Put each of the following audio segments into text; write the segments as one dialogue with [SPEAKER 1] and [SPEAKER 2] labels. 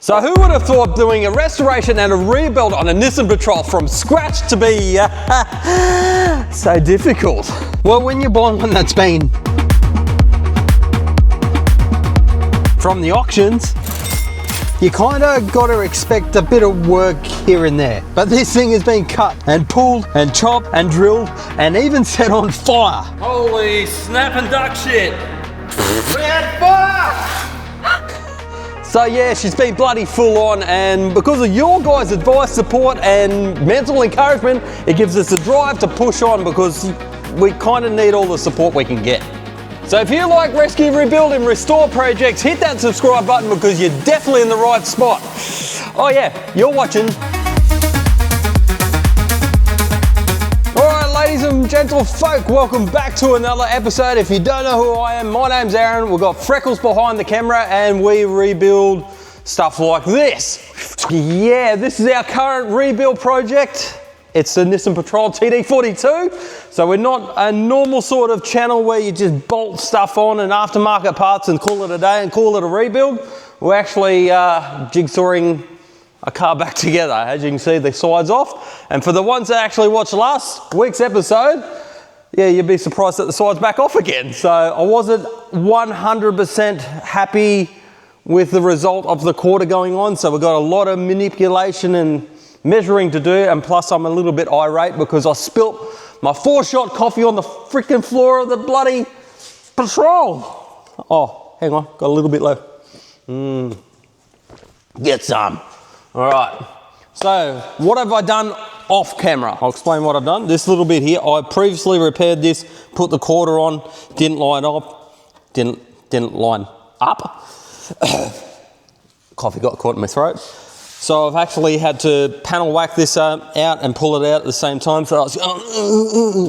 [SPEAKER 1] So who would have thought doing a restoration and a rebuild on a Nissan Patrol from scratch to be so difficult? Well, when you're buying one that's been from the auctions, you kind of got to expect a bit of work here and there. But this thing has been cut and pulled and chopped and drilled and even set on fire.
[SPEAKER 2] Holy snap and duck shit. We had fire!
[SPEAKER 1] So yeah, she's been bloody full on, and because of your guys' advice, support and mental encouragement, it gives us a drive to push on because we kind of need all the support we can get. So if you like rescue, rebuild and restore projects, hit that subscribe button because you're definitely in the right spot. Oh yeah, you're watching. Alright ladies and gentle folk, welcome back to another episode. If you don't know who I am, my name's Aaron. We've got Freckles behind the camera and we rebuild stuff like this. Yeah, this is our current rebuild project. It's the Nissan Patrol TD42. So we're not a normal sort of channel where you just bolt stuff on and aftermarket parts and call it a day and call it a rebuild. We're actually jigsawing a car back together. As you can see, the sides off. And for the ones that actually watched last week's episode, yeah, you'd be surprised that the side's back off again. So I wasn't 100% happy with the result of the quarter going on. So we've got a lot of manipulation and measuring to do. And plus I'm a little bit irate because I spilt my 4-shot coffee on the freaking floor of the bloody Patrol. Oh, hang on, got a little bit low. Get some. All right, so what have I done off camera? I'll explain what I've done. This little bit here, I previously repaired this, put the quarter on, didn't line up. Coffee got caught in my throat. So I've actually had to panel whack this out and pull it out at the same time. So I was,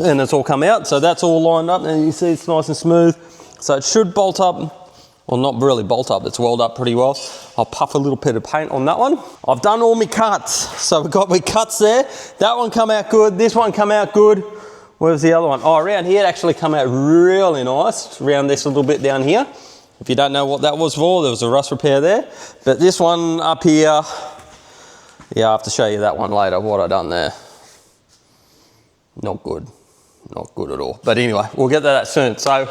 [SPEAKER 1] and it's all come out. So that's all lined up and you see it's nice and smooth. So it should bolt up. Well, not really bolt up, it's welled up pretty well. I'll puff a little bit of paint on that one. I've done all my cuts. So we've got my cuts there. That one come out good, this one come out good. Where's the other one? Oh, around here it actually come out really nice, around this little bit down here. If you don't know what that was for, there was a rust repair there. But this one up here, yeah, I have to show you that one later, what I done there. Not good at all. But anyway, we'll get to that soon. So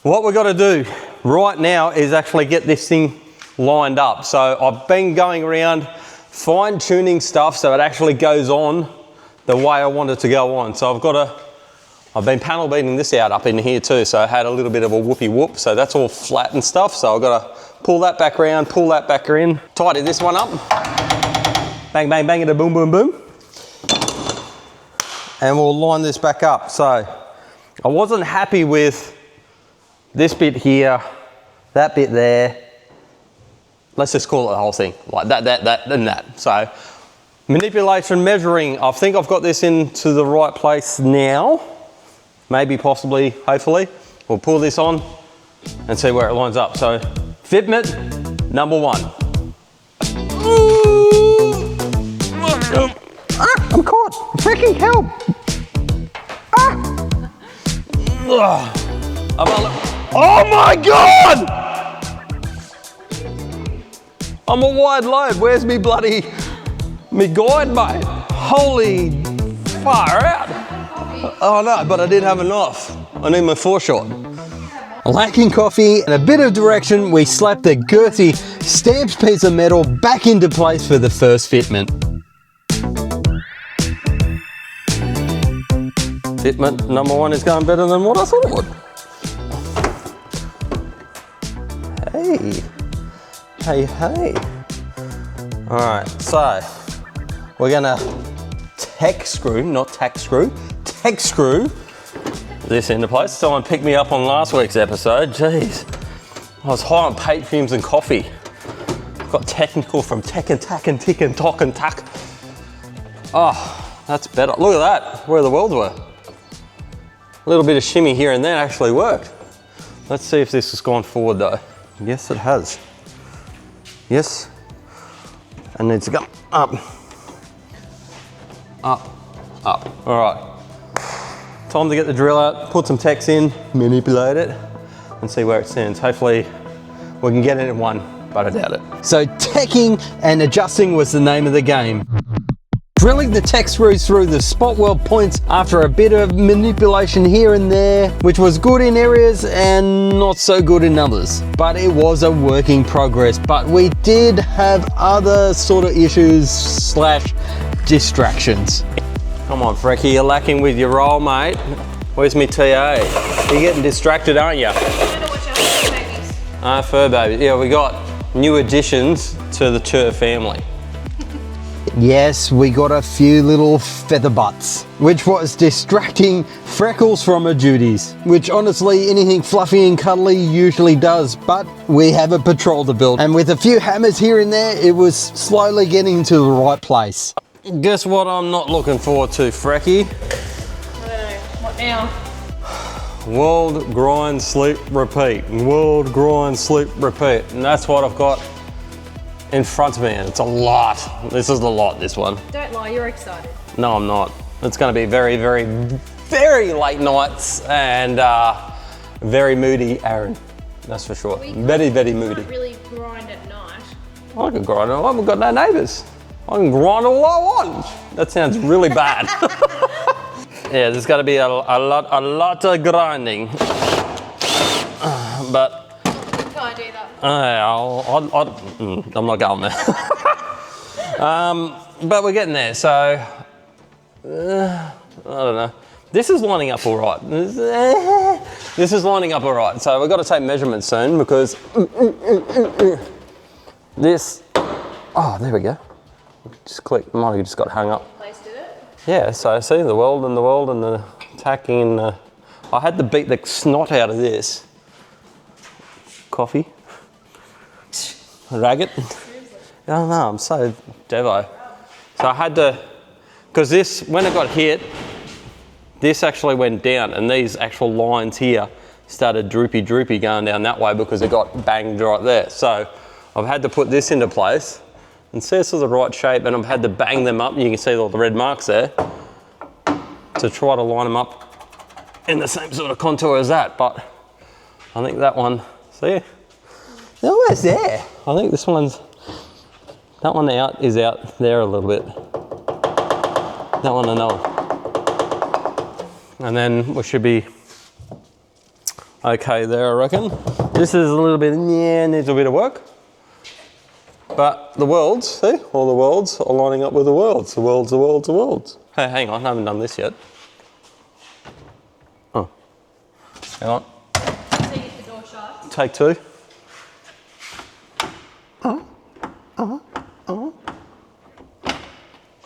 [SPEAKER 1] what we've got to do right now is actually get this thing lined up. So I've been going around fine tuning stuff so it actually goes on the way I want it to go on. So I've been panel beating this out up in here too. So I had a little bit of a whoopie whoop. So that's all flat and stuff. So I've got to pull that back around, pull that back in, tidy this one up. Bang, bang, bang, and a boom, boom, boom. And we'll line this back up. So I wasn't happy with this bit here, that bit there. Let's just call it the whole thing, like that, and that. So manipulation, measuring, I think I've got this into the right place now. Maybe, possibly, hopefully. We'll pull this on and see where it lines up. So fitment, number 1. I'm caught, freaking help. Oh my God! I'm a wide load. Where's me bloody, me guide, mate? Holy far out. Oh no, but I didn't have enough. I need my 4-shot. Lacking coffee and a bit of direction, we slapped the girthy stamped piece of metal back into place for the first fitment. Fitment number 1 is going better than what I thought it would. Hey. All right, so we're gonna tech screw this into place. Someone picked me up on last week's episode. Jeez, I was high on paint fumes and coffee. Got technical from tech and tack and tick and tock and tack. Oh, that's better. Look at that, where the worlds were. A little bit of shimmy here and there actually worked. Let's see if this has gone forward though. Yes, it has. Yes, and needs to go up, up. All right, time to get the drill out, put some text in, manipulate it, and see where it stands. Hopefully we can get it in one, but I doubt it. So teching and adjusting was the name of the game. Drilling the tech screws through the spot weld points after a bit of manipulation here and there, which was good in areas and not so good in others. But it was a work in progress, but we did have other sort of issues slash distractions. Come on, Frecky, you're lacking with your roll, mate. Where's me TA? You're getting distracted, aren't you? Fur babies. Yeah, we got new additions to the Chur family. Yes, we got a few little feather butts, which was distracting Freckles from her duties, which honestly anything fluffy and cuddly usually does, but we have a patrol to build, and with a few hammers here and there, it was slowly getting to the right place. Guess what I'm not looking forward to, Frecky?
[SPEAKER 3] I don't know. What now?
[SPEAKER 1] World, grind, sleep, repeat. World, grind, sleep, repeat. And that's what I've got in front of me, and it's a lot. This is a lot, this one.
[SPEAKER 3] Don't lie, you're excited.
[SPEAKER 1] No, I'm not. It's gonna be very, very, very late nights and very moody Aaron. That's for sure. Very, very moody.
[SPEAKER 3] You can't really grind at night.
[SPEAKER 1] I can grind all I want. We've got no neighbours. I can grind all I want. That sounds really bad. Yeah, there's got to be a lot of grinding. But
[SPEAKER 3] Can't do that.
[SPEAKER 1] I'm not going there. But we're getting there, so I don't know. This is lining up all right. This is lining up all right. So we've got to take measurements soon because this. Oh, there we go. Just click. Might have just got hung up.
[SPEAKER 3] Placed it.
[SPEAKER 1] Yeah. So see the weld and the tacking. I had to beat the snot out of this. Coffee. Ragged. I don't know, I'm so devo. So I had to, because this, when it got hit, this actually went down and these actual lines here started droopy going down that way because it got banged right there. So I've had to put this into place and see this is the right shape, and I've had to bang them up. You can see all the red marks there to try to line them up in the same sort of contour as that. But I think that one, see? They're almost there. I think this one's, that one is out there a little bit. That one I know. And then we should be okay there, I reckon. This is a little bit, yeah, needs a bit of work. But the worlds, see? All the worlds are lining up with the worlds. The worlds. Hey, hang on, I haven't done this yet. Oh, hang on.
[SPEAKER 3] So you get the door shut.
[SPEAKER 1] Take two.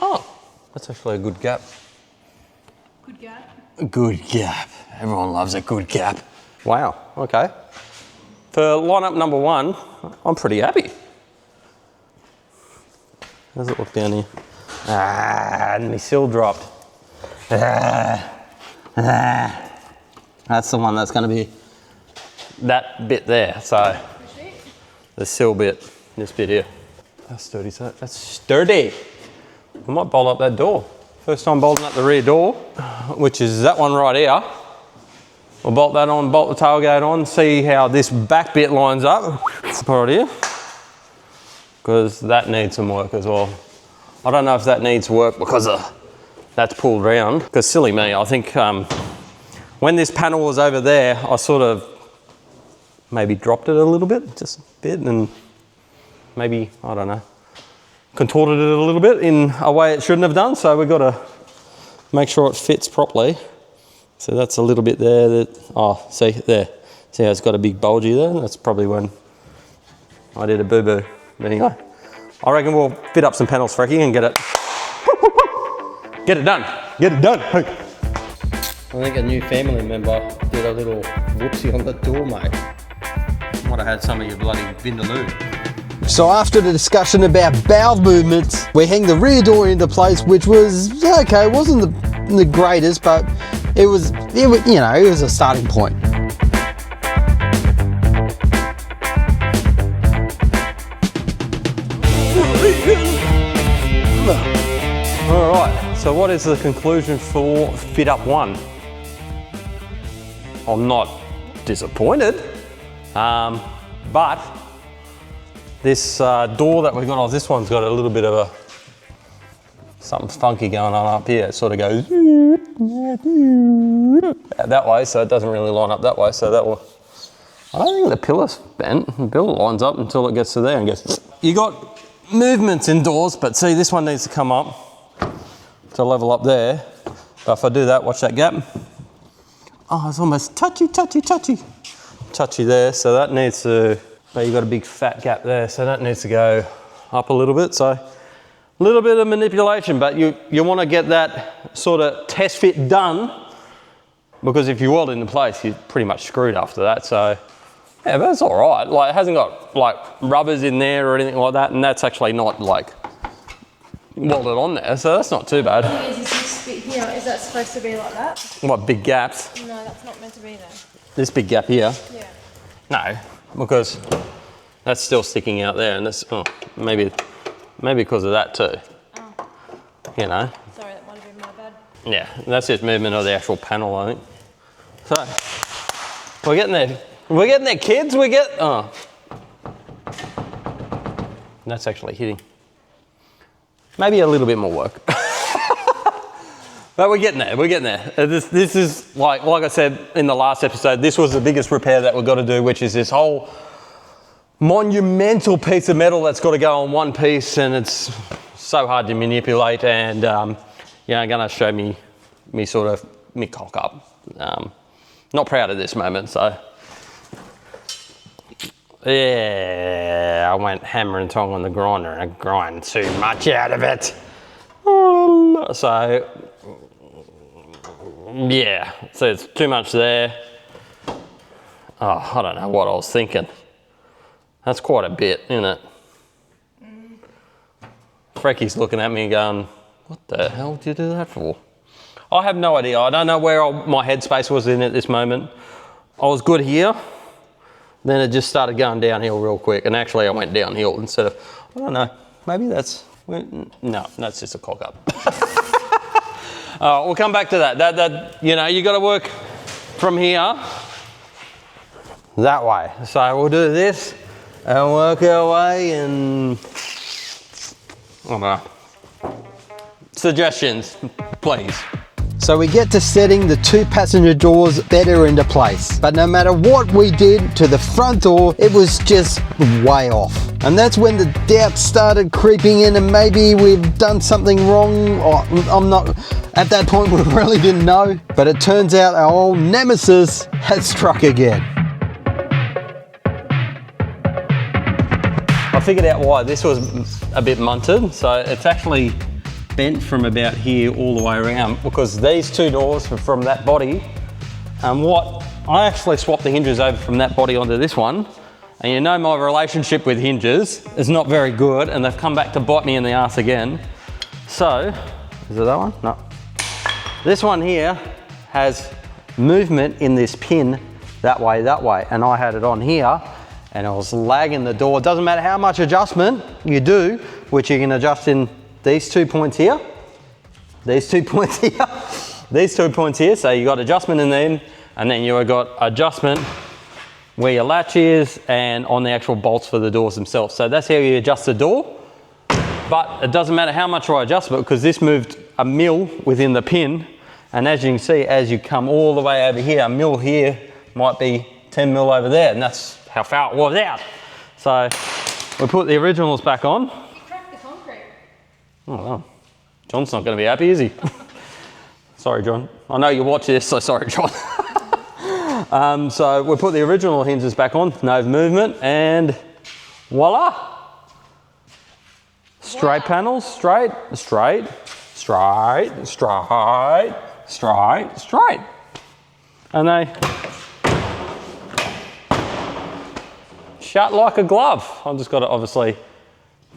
[SPEAKER 1] Oh, that's actually a good gap.
[SPEAKER 3] Good gap.
[SPEAKER 1] Good gap. Everyone loves a good gap. Wow, okay. For lineup number one, I'm pretty happy. How does it look down here? And my sill dropped. That's the one that's going to be that bit there. So the sill bit, this bit here. That's sturdy, so that's sturdy. I might bolt up that door. First time bolting up the rear door, which is that one right here. We'll bolt that on, bolt the tailgate on, see how this back bit lines up. Right here. Because that needs some work as well. I don't know if that needs work because that's pulled round. Because silly me, I think when this panel was over there, I sort of maybe dropped it a little bit, just a bit, and maybe, I don't know, contorted it a little bit in a way it shouldn't have done. So we've got to make sure it fits properly. So that's a little bit there that, oh, see there. See how it's got a big bulgy there? That's probably when I did a boo-boo. But anyway, I reckon we'll fit up some panels, Frecky, and get it done. Get it done. Hey. I think a new family member did a little whoopsie on the door, mate. Might have had some of your bloody vindaloo. So after the discussion about valve movements, we hang the rear door into place, which was okay. It wasn't the greatest, but it was you know, it was a starting point. All right. So what is the conclusion for Fit Up 1? I'm not disappointed, but This door that we got off, this one's got a little bit of something funky going on up here. It sort of goes that way, so it doesn't really line up that way. So that will, I don't think the pillar's bent. The pillar lines up until it gets to there and goes. You got movements indoors, but see, this one needs to come up to level up there. But if I do that, watch that gap. Oh, it's almost touchy there. So that needs to, but you got a big fat gap there, so that needs to go up a little bit. So a little bit of manipulation, but you want to get that sort of test fit done, because if you weld it into place, you're pretty much screwed after that. So yeah, but it's all right. Like, it hasn't got like rubbers in there or anything like that, and that's actually not like welded on there, so that's not too bad.
[SPEAKER 3] Is this bit here, is that supposed to be like that?
[SPEAKER 1] What, big gaps?
[SPEAKER 3] No, that's not meant to be there.
[SPEAKER 1] This big gap here?
[SPEAKER 3] Yeah.
[SPEAKER 1] No, because that's still sticking out there, and this, oh, maybe because of that too.
[SPEAKER 3] Oh.
[SPEAKER 1] You know?
[SPEAKER 3] Sorry, that might have been my bad.
[SPEAKER 1] Yeah, that's just movement of the actual panel, I think. So, we're getting there. We're getting there, kids. Oh. That's actually hitting. Maybe a little bit more work. But we're getting there, This is, like I said in the last episode, this was the biggest repair that we've got to do, which is this whole monumental piece of metal that's got to go on one piece, and it's so hard to manipulate, and yeah, I'm gonna show me cock up. Not proud of this moment, so yeah, I went hammer and tong on the grinder and I grind too much out of it. So yeah, so it's too much there. Oh, I don't know what I was thinking. That's quite a bit, isn't it? Frecky's looking at me and going, what the hell did you do that for? I have no idea. I don't know where my headspace was in at this moment. I was good here. Then it just started going downhill real quick. And actually I went downhill instead of, I don't know, maybe that's, no, that's just a cock up. We'll come back to that. That you know, you got to work from here that way. So we'll do this and work our way, and I don't know. Suggestions, please.
[SPEAKER 4] So we get to setting the two passenger doors better into place. But no matter what we did to the front door, it was just way off. And that's when the doubt started creeping in, and maybe we've done something wrong. Or I'm not, at that point we really didn't know. But it turns out our old nemesis has struck again.
[SPEAKER 1] I figured out why this was a bit munted. So it's actually bent from about here all the way around, because these two doors are from that body, and what I actually swapped the hinges over from that body onto this one, and you know my relationship with hinges is not very good, and they've come back to bite me in the ass again. So, is it that one? No. This one here has movement in this pin that way, and I had it on here, and I was lagging the door. It doesn't matter how much adjustment you do, which you can adjust in these 2 points here, these 2 points here, these 2 points here. So you got adjustment in them, and then you got adjustment where your latch is and on the actual bolts for the doors themselves. So that's how you adjust the door. But it doesn't matter how much I adjust it, because this moved a mil within the pin. And as you can see, as you come all the way over here, a mil here might be 10 mil over there, and that's how far it was out. So we put the originals back on. Oh, well. John's not going to be happy, is he? Sorry, John. I know you watch this, so sorry, John. So we put the original hinges back on, no movement, and voila. Straight panels, straight, straight, straight, straight, straight, straight. And they shut like a glove. I've just got to obviously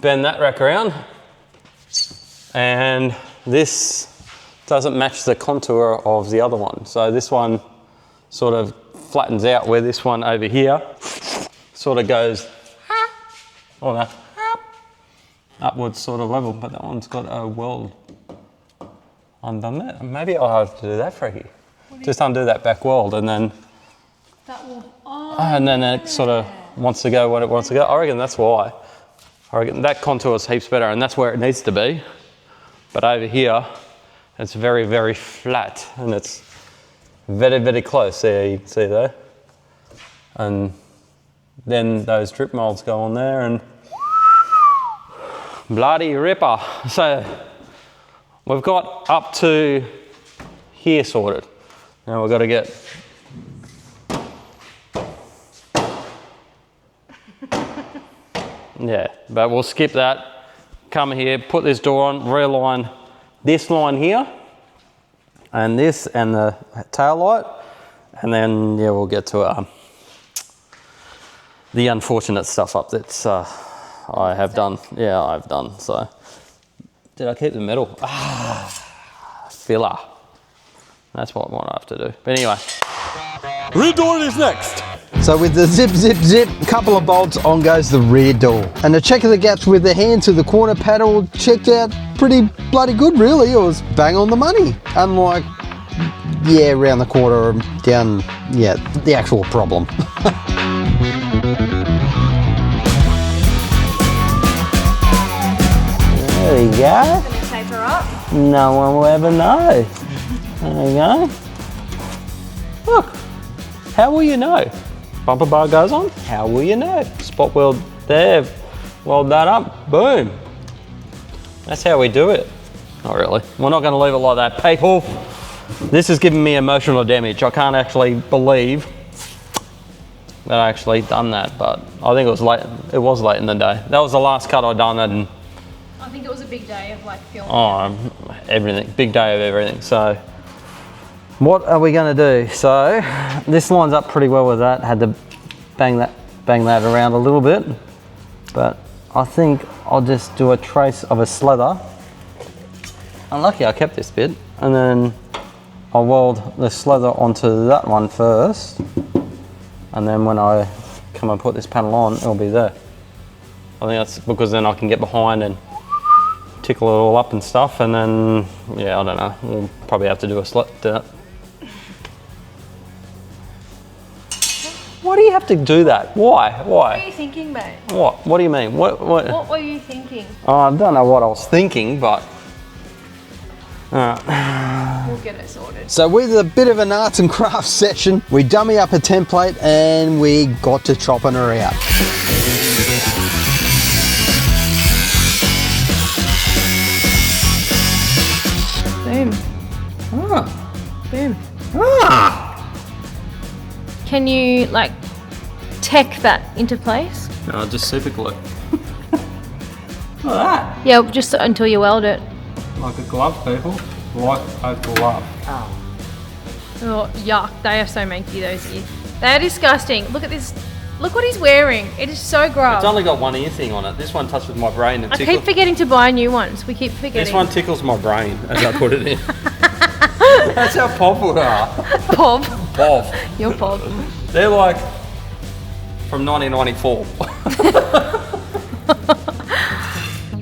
[SPEAKER 1] bend that rack around. And this doesn't match the contour of the other one. So this one sort of flattens out, where this one over here sort of goes, oh no, upwards sort of level, but that one's got a weld undone that. Maybe I'll have to do that for you. Just undo that back weld, and then
[SPEAKER 3] That will,
[SPEAKER 1] and then it sort of wants to go when it wants to go. I reckon that's why. I reckon that contour is heaps better, and that's where it needs to be. But over here, it's very, very flat, and it's very, very close. There, you can see there. And then those drip molds go on there, and bloody ripper. So we've got up to here sorted. Now we've got to get yeah, but we'll skip that. Come here, put this door on, realign this line here, and this, and the tail light, and then yeah, we'll get to the unfortunate stuff up that's I have done. Yeah, I've done. So did I keep the metal? Filler. That's what I might have to do. But anyway, rear door is next.
[SPEAKER 4] So with the zip, zip, zip, couple of bolts, on goes the rear door. And the check of the gaps with the hand to the corner paddle checked out pretty bloody good, really. It was bang on the money. Unlike, yeah, around the corner, down, yeah, the actual problem. There we go.
[SPEAKER 3] Gonna tape her up.
[SPEAKER 1] No one will ever know. There we go. Look, how will you know? Bumper bar goes on, how will you know? Spot weld there, weld that up, boom. That's how we do it. Not really. We're not going to leave it like that. People, this is giving me emotional damage. I can't actually believe that I actually done that, but I think it was late. It was late in the day. That was the last cut I done, and
[SPEAKER 3] I think it was a big day of like filming.
[SPEAKER 1] oh, everything, big day of everything. So what are we going to do? So this lines up pretty well with that. Had to bang that around a little bit, but I think I'll just do a trace of a slather. Unlucky I kept this bit, and then I'll weld the slather onto that one first, and then when I come and put this panel on, it'll be there. I think that's because then I can get behind and tickle it all up and stuff, and then yeah, I don't know, we'll probably have to do a slit to that. Why do you have to do that? Why?
[SPEAKER 3] What are you thinking, mate?
[SPEAKER 1] What do you mean? What
[SPEAKER 3] were you thinking?
[SPEAKER 1] Oh, I don't know what I was thinking, but
[SPEAKER 3] We'll get it sorted.
[SPEAKER 4] So with a bit of an arts and crafts session, we dummy up a template and we got to chopping her out.
[SPEAKER 3] Boom. Boom. Can you like tack that into place?
[SPEAKER 1] no, just super glue. Look at that.
[SPEAKER 3] Yeah, just until you weld it.
[SPEAKER 1] Like a glove, people. Like a glove.
[SPEAKER 3] Oh, yuck. They are so manky, those ears. They are disgusting. Look at this. Look what he's wearing. It is so gross.
[SPEAKER 1] It's only got one ear thing on it. This one touches my brain and
[SPEAKER 3] I
[SPEAKER 1] tickles.
[SPEAKER 3] keep forgetting to buy new ones. We keep forgetting.
[SPEAKER 1] This one tickles my brain as I put it in. That's how powerful they are.
[SPEAKER 3] Pob.
[SPEAKER 1] Pov.
[SPEAKER 3] You're Pob.
[SPEAKER 1] They're like from 1994.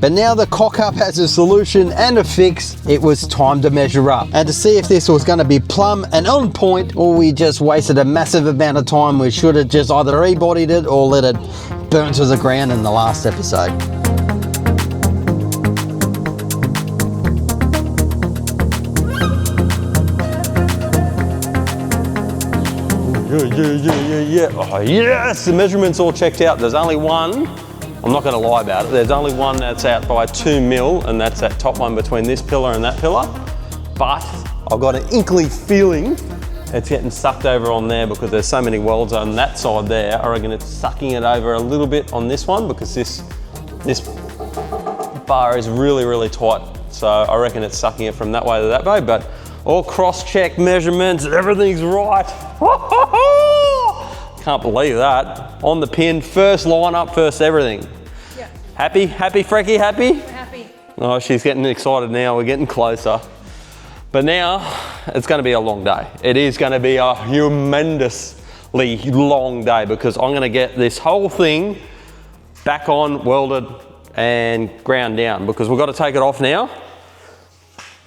[SPEAKER 4] But now the cock-up has a solution and a fix. It was time to measure up and to see if this was going to be plumb and on point, or we just wasted a massive amount of time. We should have just either rebodied it or let it burn to the ground in the last episode.
[SPEAKER 1] Yeah. Oh, yes, the measurements all checked out. There's only one. I'm not going to lie about it. There's only one that's out by 2 mil, and that's that top one between this pillar and that pillar. But I've got an inkly feeling it's getting sucked over on there because there's so many welds on that side there. I reckon it's sucking it over a little bit on this one because this bar is really, really tight. So I reckon it's sucking it from that way to that way, but all cross-check measurements, everything's right. Can't believe that. On the pin, first line up, first everything.
[SPEAKER 3] Yeah.
[SPEAKER 1] Happy, Frecky, happy?
[SPEAKER 3] We're happy.
[SPEAKER 1] Oh, she's getting excited now, we're getting closer. But now, it's gonna be a long day. It is gonna be a humongously long day because I'm gonna get this whole thing back on, welded, and ground down because we've got to take it off now.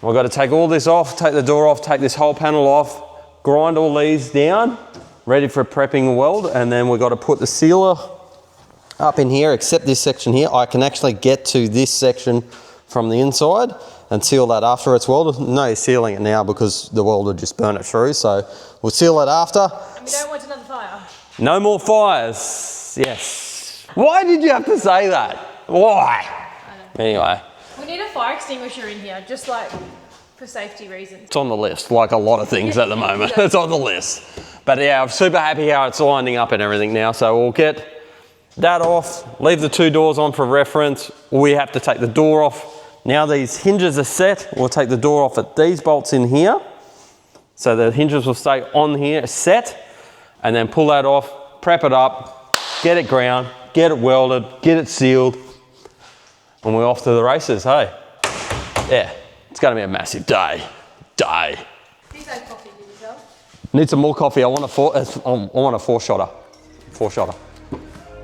[SPEAKER 1] We've got to take all this off, take the door off, take this whole panel off, grind all these down, ready for prepping a weld, and then we've got to put the sealer up in here, except this section here. I can actually get to this section from the inside and seal that after it's welded. No sealing it now because the welder just burnt it through, so we'll seal it after.
[SPEAKER 3] And we don't want another fire.
[SPEAKER 1] No more fires, yes. Why did you have to say that? Why? Anyway.
[SPEAKER 3] We need a fire extinguisher in here, just like for safety reasons.
[SPEAKER 1] It's on the list, like a lot of things at the moment. It's on the list. But yeah, I'm super happy how it's lining up and everything now. So we'll get that off, leave the 2 doors on for reference. We have to take the door off. Now these hinges are set. We'll take the door off at these bolts in here. So the hinges will stay on here, set, and then pull that off, prep it up, get it ground, get it welded, get it sealed, and we're off to the races, hey? Yeah, it's gonna be a massive day.
[SPEAKER 3] These are coffee, did you tell?
[SPEAKER 1] Need some more coffee. I want a 4-shotter. 4-shotter.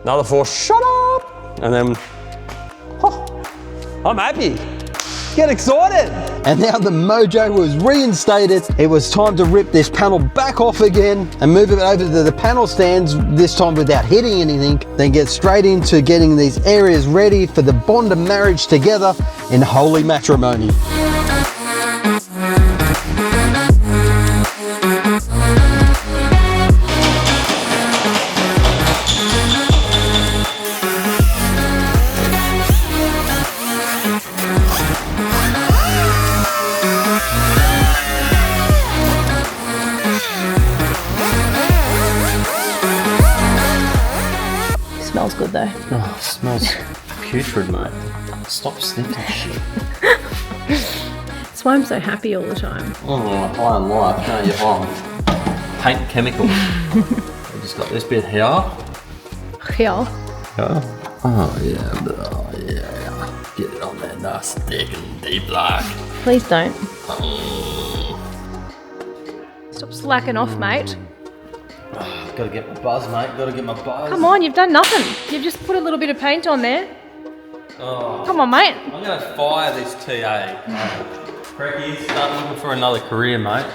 [SPEAKER 1] Another 4-shotter. And then, I'm happy. Get excited.
[SPEAKER 4] And now the mojo was reinstated. It was time to rip this panel back off again and move it over to the panel stands, this time without hitting anything. Then get straight into getting these areas ready for the bond of marriage together in holy matrimony.
[SPEAKER 3] Smells good though.
[SPEAKER 1] Oh, it smells putrid, mate. Stop sniffing shit.
[SPEAKER 3] That's why I'm so happy all the time.
[SPEAKER 1] Oh, high on life. No, you're high. Paint chemicals. I just got this bit here.
[SPEAKER 3] Yeah.
[SPEAKER 1] Oh yeah. Get it on there nice, thick and deep like.
[SPEAKER 3] Please don't. Stop slacking off, mate.
[SPEAKER 1] Gotta get my buzz, mate. Gotta get my buzz.
[SPEAKER 3] Come on, you've done nothing. You've just put a little bit of paint on there.
[SPEAKER 1] Oh,
[SPEAKER 3] Come on, mate.
[SPEAKER 1] I'm gonna fire this TA. Cracky, start looking for another career, mate.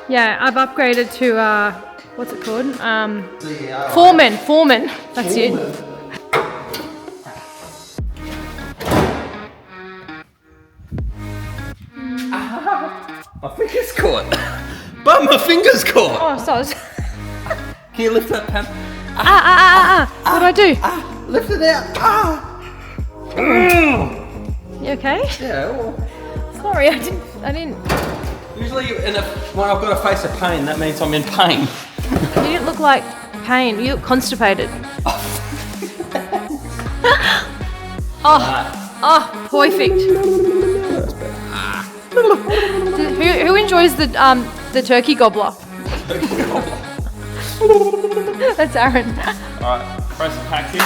[SPEAKER 3] Yeah, I've upgraded to, what's it called? Foreman. That's it.
[SPEAKER 1] My finger's caught. But my finger's caught.
[SPEAKER 3] Oh, so
[SPEAKER 1] Can you lift that pen?
[SPEAKER 3] What do I do?
[SPEAKER 1] Lift it out.
[SPEAKER 3] You okay?
[SPEAKER 1] Yeah. Well,
[SPEAKER 3] Sorry, I didn't.
[SPEAKER 1] usually when I've got a face of pain, that means I'm in pain.
[SPEAKER 3] You didn't look like pain. You look constipated. Perfect. Who enjoys the turkey gobbler? That's Aaron.
[SPEAKER 1] Alright, press the packs in.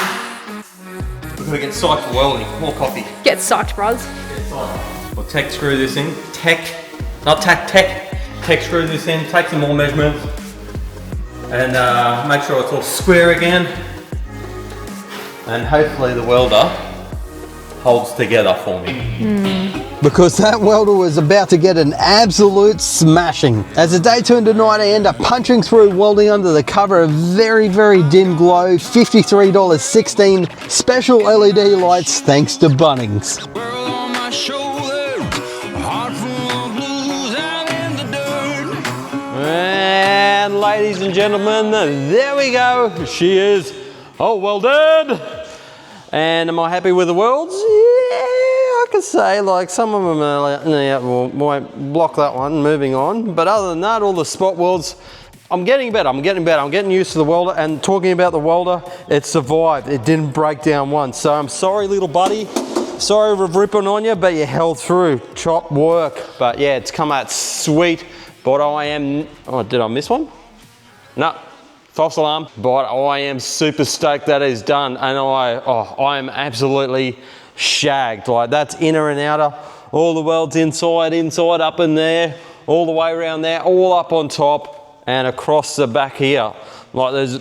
[SPEAKER 1] We're gonna get psyched for welding. More coffee.
[SPEAKER 3] Get sucked, bros.
[SPEAKER 1] We'll tech screw this in. Tech screw this in, take some more measurements, and make sure it's all square again. And hopefully the welder holds together for me.
[SPEAKER 4] Because that welder was about to get an absolute smashing. As the day turned to night, I ended up punching through welding under the cover of very, very dim glow, $53.16 special LED lights thanks to Bunnings.
[SPEAKER 1] And ladies and gentlemen, there we go. She is all welded. And am I happy with the welds? Yeah, I could say like some of them are like, yeah, well, won't block that one, moving on. But other than that, all the spot welds, I'm getting better, I'm getting used to the welder. And talking about the welder, it survived. It didn't break down once. So I'm sorry, little buddy. Sorry for ripping on you, but you held through. Chop work. But yeah, it's come out sweet. But I am, oh, did I miss one? No. False alarm, but I am super stoked that is done, and I am absolutely shagged. Like that's inner and outer, all the welds inside, up in there, all the way around there, all up on top and across the back here. Like there's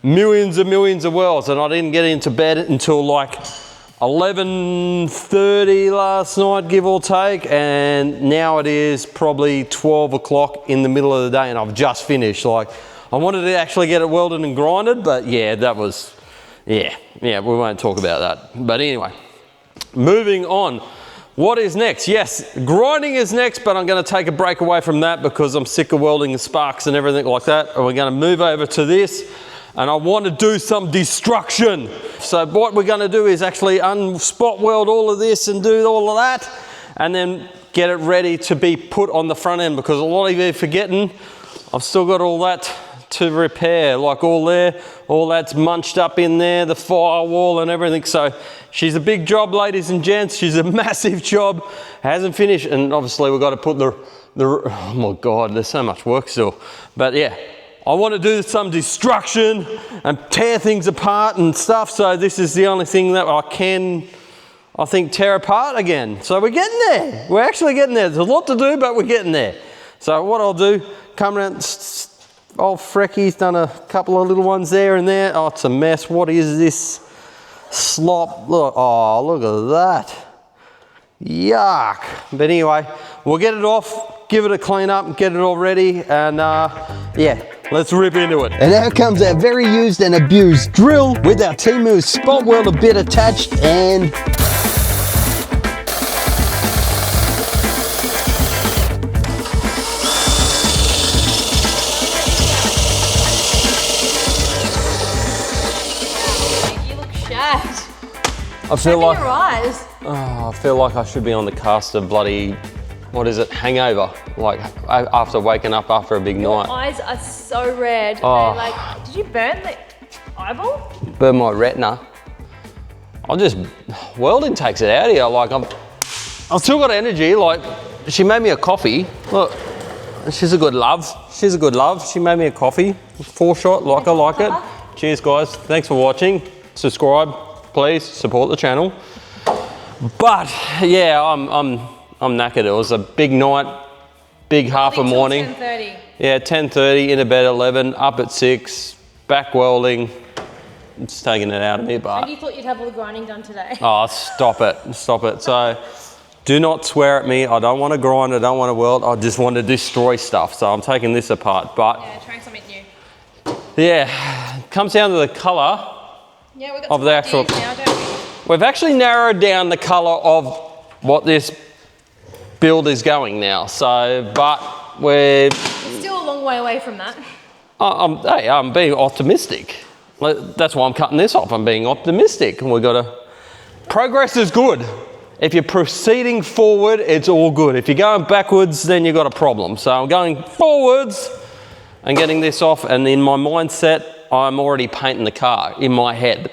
[SPEAKER 1] millions of welds, and I didn't get into bed until like 11:30 last night, give or take, and now it is probably 12 o'clock in the middle of the day, and I've just finished. Like I wanted to actually get it welded and grinded, but yeah, Yeah, we won't talk about that. But anyway, moving on. What is next? Yes, grinding is next, but I'm going to take a break away from that because I'm sick of welding the sparks and everything like that. And we're going to move over to this, and I want to do some destruction. So what we're going to do is actually spot weld all of this and do all of that, and then get it ready to be put on the front end, because a lot of you are forgetting I've still got all that to repair, like all that's munched up in there, the firewall and everything. So she's a big job, ladies and gents. She's a massive job, hasn't finished. And obviously we've got to put the oh my God, there's so much work still. But yeah, I want to do some destruction and tear things apart and stuff. So this is the only thing that I can, I think, tear apart again. So we're getting there. We're actually getting there. There's a lot to do, but we're getting there. So what I'll do, come around, old Frecky's done a couple of little ones there and there. Oh, it's a mess. What is this slop? Look, oh, look at that. Yuck. But anyway, we'll get it off, give it a clean up, get it all ready, and yeah, let's rip into it.
[SPEAKER 4] And out comes our very used and abused drill with our Temu spot welder bit attached, and
[SPEAKER 1] I feel like,
[SPEAKER 3] your eyes.
[SPEAKER 1] oh, I feel like I should be on the cast of bloody, what is it, hangover, like after waking up after a big night.
[SPEAKER 3] Eyes are so red.
[SPEAKER 1] Oh.
[SPEAKER 3] They're like, did you burn the eyeball?
[SPEAKER 1] Burn my retina. Welding takes it out of you. Like I've still got energy. Like she made me a coffee. Look, she's a good love. She's a good love. She made me a coffee, 4-shot, like I like it. Cheers guys, thanks for watching. Subscribe. Please support the channel. But yeah, I'm knackered. It was a big night, big half a morning.
[SPEAKER 3] 10:30.
[SPEAKER 1] Yeah, 10:30, into bed 11, up at 6, back welding. It's taking it out of me, but.
[SPEAKER 3] And you thought you'd have all the grinding done today.
[SPEAKER 1] Oh, stop it, stop it. So do not swear at me. I don't want to grind, I don't want to weld. I just want to destroy stuff. So I'm taking this apart, but.
[SPEAKER 3] Yeah, trying something new.
[SPEAKER 1] Yeah, it comes down to the color.
[SPEAKER 3] Yeah, we've got
[SPEAKER 1] Of
[SPEAKER 3] some
[SPEAKER 1] the actual,
[SPEAKER 3] ideas now, don't we?
[SPEAKER 1] we've actually narrowed down the colour of what this build is going now. So, but we're
[SPEAKER 3] Still a long way away from that.
[SPEAKER 1] I'm being optimistic. That's why I'm cutting this off. I'm being optimistic, and we've got to. Progress is good. If you're proceeding forward, it's all good. If you're going backwards, then you've got a problem. So I'm going forwards and getting this off, and in my mindset, I'm already painting the car in my head.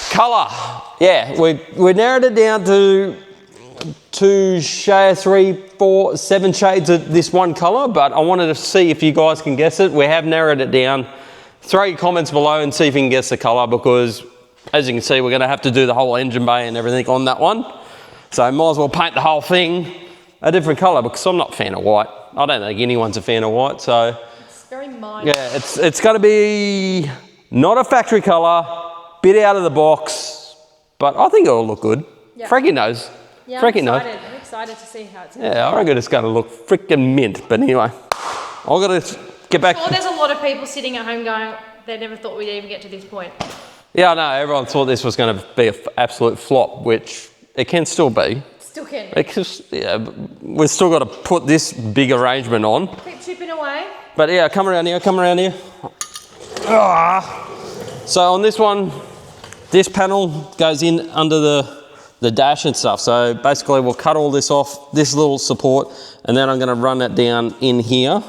[SPEAKER 1] Colour, yeah, we narrowed it down to 2 shades, 3, 4, 7 shades of this one colour, but I wanted to see if you guys can guess it. We have narrowed it down. Throw your comments below and see if you can guess the colour, because as you can see, we're going to have to do the whole engine bay and everything on that one. So I might as well paint the whole thing a different colour, because I'm not a fan of white. I don't think anyone's a fan of white, so.
[SPEAKER 3] Very mild.
[SPEAKER 1] Yeah, it's going to be not a factory colour, bit out of the box, but I think it'll look good.
[SPEAKER 3] Yeah.
[SPEAKER 1] Frankie knows.
[SPEAKER 3] Yeah,
[SPEAKER 1] Frankie knows.
[SPEAKER 3] I'm excited to see how it's going.
[SPEAKER 1] Yeah, I reckon it's going to look freaking mint. But anyway, I've got to get back.
[SPEAKER 3] Well, there's a lot of people sitting at home going, they never thought we'd even get to this point.
[SPEAKER 1] Yeah, I know. Everyone thought this was going to be an absolute flop, which it can still be.
[SPEAKER 3] Still can.
[SPEAKER 1] Because yeah, we've still got to put this big arrangement on.
[SPEAKER 3] Keep chipping away.
[SPEAKER 1] But yeah, come around here, come around here. Ah. So on this one, this panel goes in under the dash and stuff. So basically we'll cut all this off, this little support, and then I'm gonna run it down in here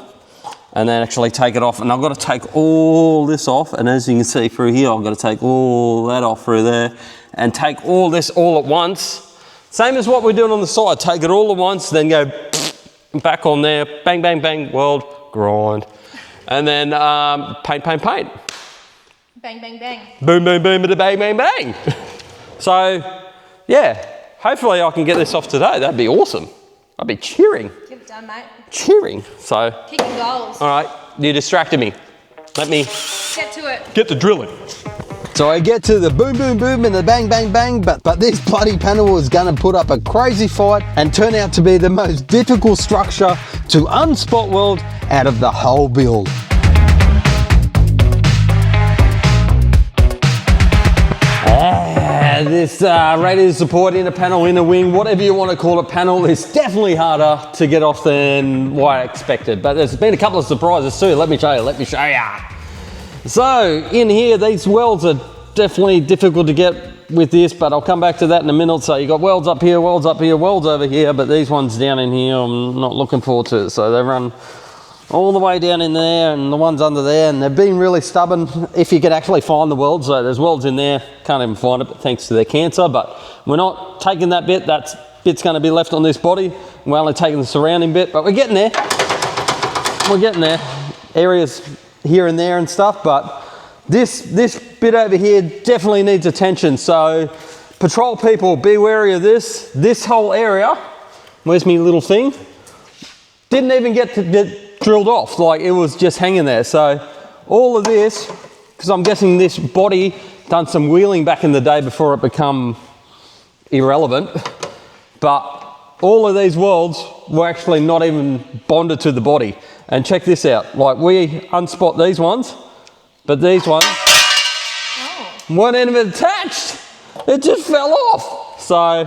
[SPEAKER 1] and then actually take it off. And I've got to take all this off. And as you can see through here, I've got to take all that off through there and take all this all at once. Same as what we're doing on the side. Take it all at once, then go back on there, bang, bang, bang, weld, grind, and then paint, paint, paint.
[SPEAKER 3] Bang, bang, bang.
[SPEAKER 1] Boom, boom, boom, bang, bang, bang. So, yeah, hopefully I can get this off today. That'd be awesome. I'd be cheering.
[SPEAKER 3] Get it done, mate.
[SPEAKER 1] Cheering. So,
[SPEAKER 3] Kicking goals.
[SPEAKER 1] all right, you distracted me. Let me
[SPEAKER 3] Get to it.
[SPEAKER 1] get to drilling.
[SPEAKER 4] so I get to the boom, boom, boom and the bang, bang, bang, but this bloody panel was going to put up a crazy fight and turn out to be the most difficult structure to unspot weld out of the whole build.
[SPEAKER 1] yeah, this radiator support inner panel, inner wing, whatever you want to call it, panel is definitely harder to get off than what I expected. But there's been a couple of surprises too. Let me show you. So in here, these welds are definitely difficult to get with this, but I'll come back to that in a minute. So you got welds up here, welds up here, welds over here, but these ones down in here, I'm not looking forward to it. So they run all the way down in there and the ones under there, and they've been really stubborn if you can actually find the welds. So there's welds in there, can't even find it, but thanks to their cancer. But we're not taking that bit, that bit's going to be left on this body. We're only taking the surrounding bit, but we're getting there. Areas here and there and stuff, but this bit over here definitely needs attention. So Patrol people, be wary of this whole area. Where's my little thing? Didn't even get drilled off, like it was just hanging there. So all of this, because I'm guessing this body done some wheeling back in the day before it become irrelevant, but all of these welds were actually not even bonded to the body. And check this out, like we unspot these ones, but these ones weren't even attached. It just fell off. So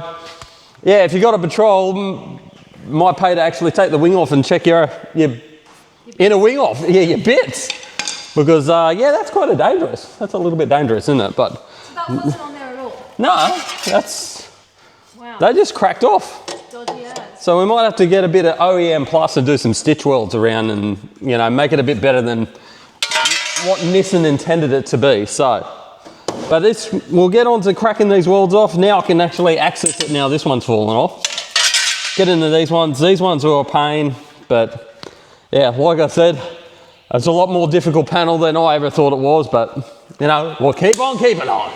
[SPEAKER 1] yeah, if you got a Patrol, might pay to actually take the wing off and check your inner wing off, your bits, because yeah, that's quite that's a little bit dangerous, isn't it? But
[SPEAKER 3] so that wasn't on there at all?
[SPEAKER 1] No,
[SPEAKER 3] Wow.
[SPEAKER 1] They just cracked off.
[SPEAKER 3] Dodgy ass.
[SPEAKER 1] So we might have to get a bit of OEM plus and do some stitch welds around and, you know, make it a bit better than what Nissan intended it to be. So, but we'll get on to cracking these welds off. Now I can actually access it now. This one's fallen off. Get into these ones. These ones were a pain, but yeah, like I said, it's a lot more difficult panel than I ever thought it was, but you know, we'll keep on keeping on.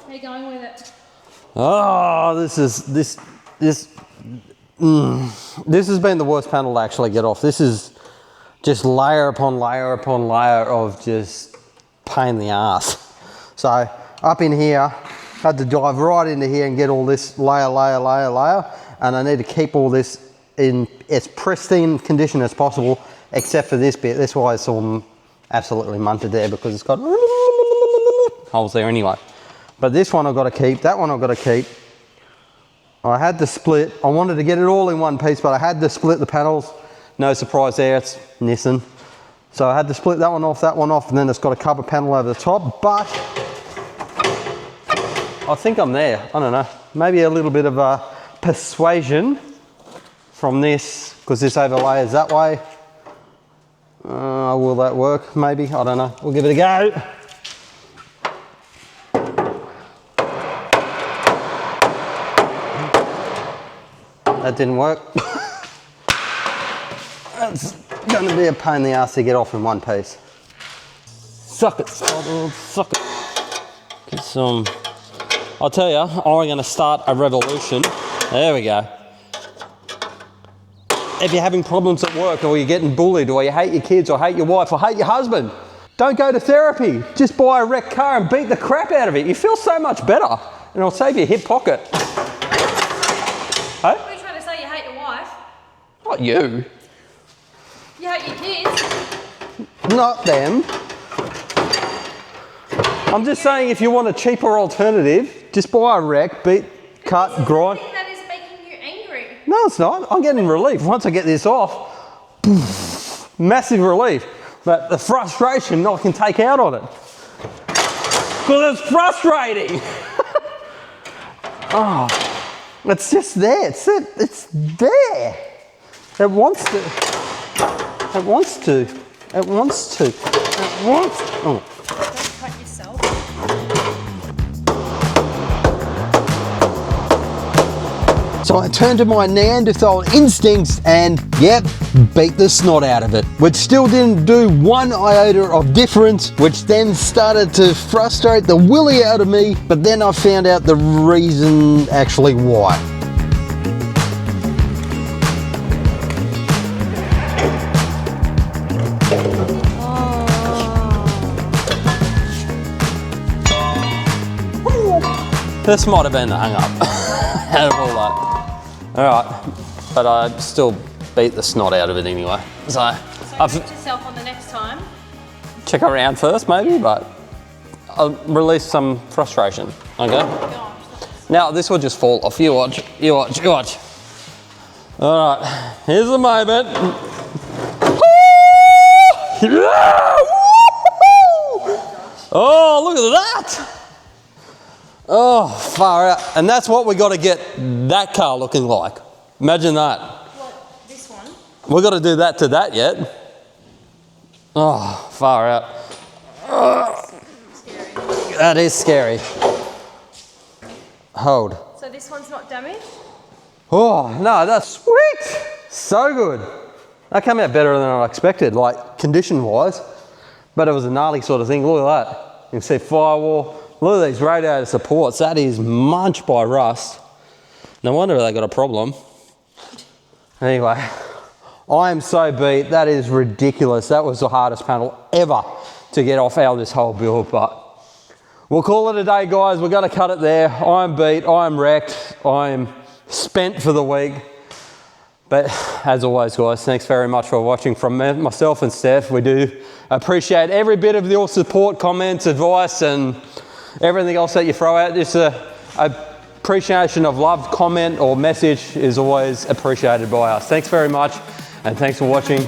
[SPEAKER 3] How you going with it?
[SPEAKER 1] Oh, this has been the worst panel to actually get off. This is just layer upon layer upon layer of just pain in the ass. So up in here, had to dive right into here and get all this layer, and I need to keep all this in as pristine condition as possible, except for this bit. That's why it's all absolutely munted there, because it's got holes there anyway. But this one I've got to keep, that one I've got to keep. I had to split, I wanted to get it all in one piece, but I had to split the panels. No surprise there, it's Nissan. So I had to split that one off, and then it's got a cover panel over the top, but I think I'm there. I don't know, maybe a little bit of persuasion from this, because this overlay is that way. Will that work? Maybe, I don't know. We'll give it a go. That didn't work. That's going to be a pain in the ass to get off in one piece. Suck it, suck it. Get some. I'll tell you, I'm going to start a revolution. There we go. If you're having problems at work, or you're getting bullied, or you hate your kids, or hate your wife, or hate your husband, don't go to therapy. Just buy a wrecked car and beat the crap out of it. You feel so much better, and it'll save you a hip pocket. Hey?
[SPEAKER 3] What are you trying to say? You hate your wife?
[SPEAKER 1] Not you.
[SPEAKER 3] You hate your kids?
[SPEAKER 1] Not them. I'm just saying, if you want a cheaper alternative, just buy a wreck, beat, cut, grind.
[SPEAKER 3] I think that is making you angry.
[SPEAKER 1] No, it's not. I'm getting relief. Once I get this off, massive relief. But the frustration I can take out on it. Because it's frustrating. Oh, it's just there. It's there. It wants to. It wants to. It wants to. It wants. Oh.
[SPEAKER 3] Don't cut yourself.
[SPEAKER 4] So I turned to my Neanderthal instincts and, yep, beat the snot out of it. Which still didn't do one iota of difference, which then started to frustrate the willy out of me, but then I found out the reason actually why.
[SPEAKER 1] This might have been hung up out of all that. All right, but I still beat the snot out of it anyway. So
[SPEAKER 3] So put yourself on the next time.
[SPEAKER 1] check around first maybe, but I'll release some frustration, okay?
[SPEAKER 3] Gosh,
[SPEAKER 1] Now this will just fall off, you watch, you watch, you watch. All right, here's the moment. Yeah! Oh, look at that! Oh, far out. And that's what we got to get that car looking like. Imagine that.
[SPEAKER 3] what, this one?
[SPEAKER 1] We've got to do that to that yet. Oh, far out.
[SPEAKER 3] Scary.
[SPEAKER 1] That is scary. Hold.
[SPEAKER 3] So this one's not damaged?
[SPEAKER 1] Oh, no, that's sweet. So good. That came out better than I expected, like condition-wise. But it was a gnarly sort of thing. Look at that. You can see firewall. Look at these radiator supports. That is munched by rust. No wonder they got a problem. Anyway, I am so beat. That is ridiculous. That was the hardest panel ever to get off out of this whole build, but we'll call it a day, guys. We're going to cut it there. I'm beat. I'm wrecked. I'm spent for the week. But as always, guys, thanks very much for watching from myself and Steph. We do appreciate every bit of your support, comments, advice, and everything else that you throw out. Just a appreciation of love, comment, or message is always appreciated by us. Thanks very much, and thanks for watching.